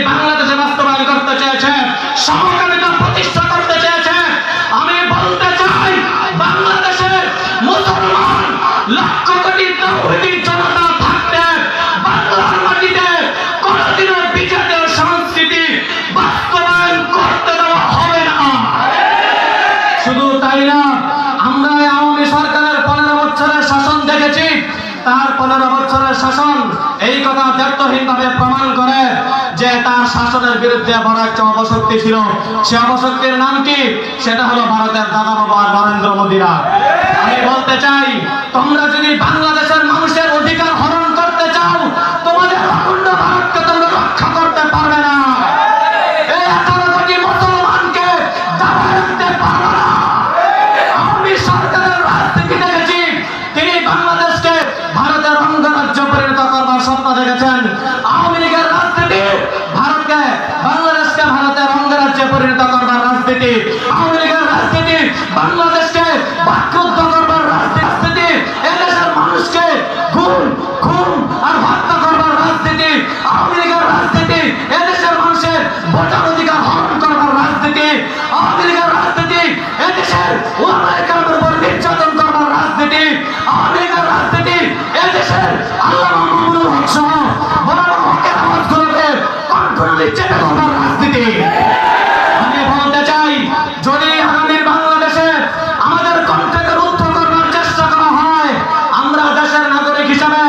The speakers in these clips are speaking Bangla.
বাংলাদেশে বাস্তবায়ন করতে চেয়েছে, সমকামিতা প্রতিষ্ঠা করতে চেয়েছে। আমি বলতে চাই, বাংলাদেশের মুসলমান লক্ষ কোটি তাওহীদি জনতা থাকতে বাংলার মাটিতে কোনদিনও বিজাতীয় সংস্কৃতি বাস্তবায়ন করতে দেওয়া হবে না। শুধু তাই না, আমরা আওয়ামী সরকারের 15 বছরের শাসন দেখেছি। তার 15 বছরের শাসন এই কথা দ্ব্যর্থহীনভাবে প্রমাণ করে যে তার শাসনের বিরুদ্ধে বড় একটা অপশক্তি ছিল। সে অপশক্তির নাম কি? সেটা হলো ভারতের দাদা বাবা নরেন্দ্র মোদীরা। আমি বলতে চাই, তোমরা যদি বাংলাদেশের মানুষের অধিকার হরণ করতে চাও, তোমাদের অখণ্ড ভারতকে তোমরা রক্ষা করতে পারবে না। এই 18 কোটি মুসলমানকে দাবায় রাখতে পারবে না। আওয়ামী সরকারের রাজনীতি দেখেছি, তিনি বাংলাদেশকে ভারতের অঙ্গরাজ্য পরিণত করবার স্বপ্ন দেখেছেন। আওয়ামী লীগের রাজনীতি ভারতকে, বাংলাদেশকে ভারতের অঙ্গরাজ্যে পরিণত করবার রাজনীতি। আওয়ামী লীগের রাজনীতি বাংলাদেশকে বাকরুদ্ধ করবার রাজনীতি। এদেশের মানুষকে খুন আর হত্যা করবার রাজনীতি। আওয়ামী লীগের রাজনীতি এদেশের মানুষের ভোটার অধিকার হরণ করবার রাজনীতি। আওয়ামী লীগের রাজনীতি এদেশের ওলামায়ে কেরামের উপর নির্যাতন করবার রাজনীতি। আওয়ামী লীগের রাজনীতি এদেশের আল্লামা মামুনুল হক সহ বড় বড় হকের আওয়াজগুলোকে কণ্ঠনালী চেপে ধরবার রাজনীতি। আমি বলতে চাই, যদি আগামী বাংলাদেশে আমাদের কণ্ঠকে রুদ্ধ করবার চেষ্টা করা হয়, আমরা দেশের নাগরিক হিসাবে,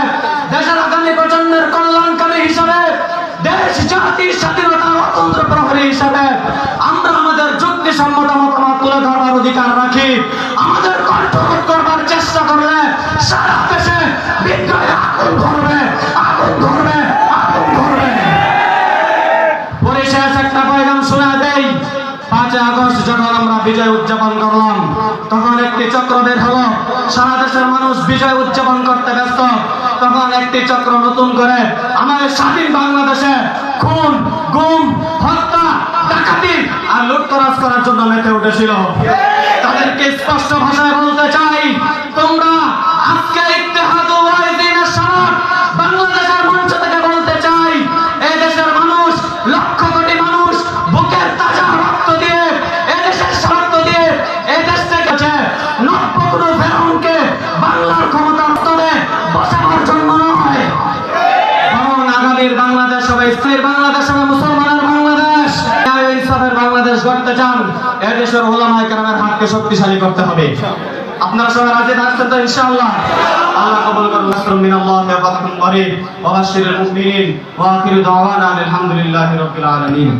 দেশের আগামী প্রজন্মের কল্যাণকামী হিসাবে, দেশ জাতির স্বাধীনতা অতন্ত্র প্রহরী হিসাবে আমরা আমাদের যুক্তিসম্মত মতামত তুলে ধরবার অধিকার রাখি। আমাদের কণ্ঠ রোধ করবার চেষ্টা করলে সারা দেশে বিদ্রোহে আগুন ধরবে, আগুন ধরবে, আগুন ধরবে। পরিশেষ একটা পয়গাম শোনা দেই। 5 আগস্ট যখন আমরা বিজয় উদযাপন করলাম, তখন একটি চক্র বের হলো। সারা দেশের মানুষ বিজয় উদযাপন করতে ব্যস্ত। তখন একটি চক্র নতুন করে আমাদের স্বাধীন বাংলাদেশে খুন, গুম, হত্যা, ডাকাতি আর লুটতরাজ করার জন্য মেতে উঠেছিল। তাদেরকে স্পষ্ট ভাষায় বলতে চাই, তোমরা আজকে ইত্তেহাদুল ওয়াহিদিনের সনদ বাংলাদেশের মঞ্চ থেকে বলতে চাই, এই দেশের মানুষ, লক্ষ কোটি মানুষ বুকের তাজা রক্ত দিয়ে, এই দেশের স্বার্থ দিয়ে এই দেশ থেকে নব্য কোনো ফেরাউনকে বাংলার ক্ষমতার স্তরে বসাবার জন্য নয়, বরং আগামীর বাংলাদেশ হবে স্থির বাংলাদেশ হবে, মুসলমানের বাংলাদেশ, ন্যায় ইনসাফের বাংলাদেশ গড়তে চান, এই দেশের ওলামায়ে কেরামের হাতকে শক্তিশালী করতে হবে। আপনারা সবাই রাজি থাকছেন তো ইনশাআল্লাহ? আল্লাহ কবুল করুন। নাসরুম মিনাল্লাহি ওয়া ফাতহুন করিব ওয়া বাশশিরিল মুমিনিন ওয়া আখিরু দাওয়ানা আলহামদুলিল্লাহি রাব্বিল আলামিন।